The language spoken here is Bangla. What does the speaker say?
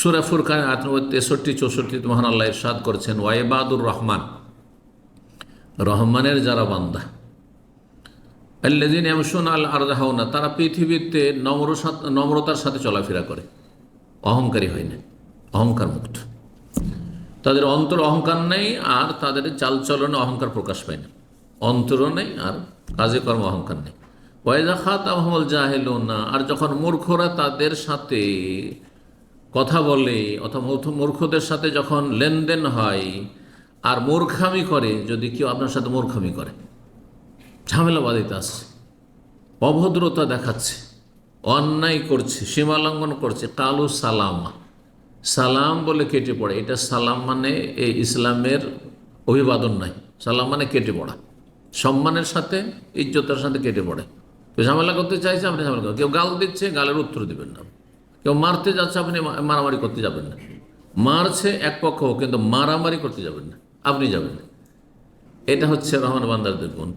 সূরা ফুরকান আয়াত নম্বর 63-64 মহান আল্লাহ ইরশাদ করেছেন, ওয়াইবাদুর রহমান, রহমানের যারা বান্দা, আল্লাযীনা ইয়ামশুনা আল আরদি হাওনা, তারা পৃথিবীতে নম্রতার সাথে চলাফেরা করে, অহংকারী হয় না, অহংকার মুক্ত। তাদের অন্তর অহংকার নেই, আর তাদের চালচলনে অহংকার প্রকাশ পায় না। অন্তরও নেই আর কাজে কর্ম অহংকার নেই। ওয়াইযা খাতাবাহুমুল জাহিলুনা, আর যখন মূর্খরা তাদের সাথে কথা বলে অথবা মূর্খদের সাথে যখন লেনদেন হয় আর মূর্খামি করে, যদি কেউ আপনার সাথে মূর্খামি করে, ঝামেলা বাঁধিতে আসছে, অভদ্রতা দেখাচ্ছে, অন্যায় করছে, সীমা লঙ্ঘন করছে, কালু সালামা, সালাম বলে কেটে পড়ে। এটা সালাম মানে এই ইসলামের অভিবাদন নাই। সালাম মানে কেটে পড়া, সম্মানের সাথে ইজ্জতের সাথে কেটে পড়ে। কেউ ঝামেলা করতে চাইছে, আপনি ঝামেলা করেন। কেউ গাল দিচ্ছে, গালের উত্তর দিবেন না। কেউ মারতে যাচ্ছে, আপনি মারামারি করতে যাবেন না। মারছে এক পক্ষ, কিন্তু মারামারি করতে যাবেন না, আপনি যাবেন না। এটা হচ্ছে রহমান বান্দারদের গুণ।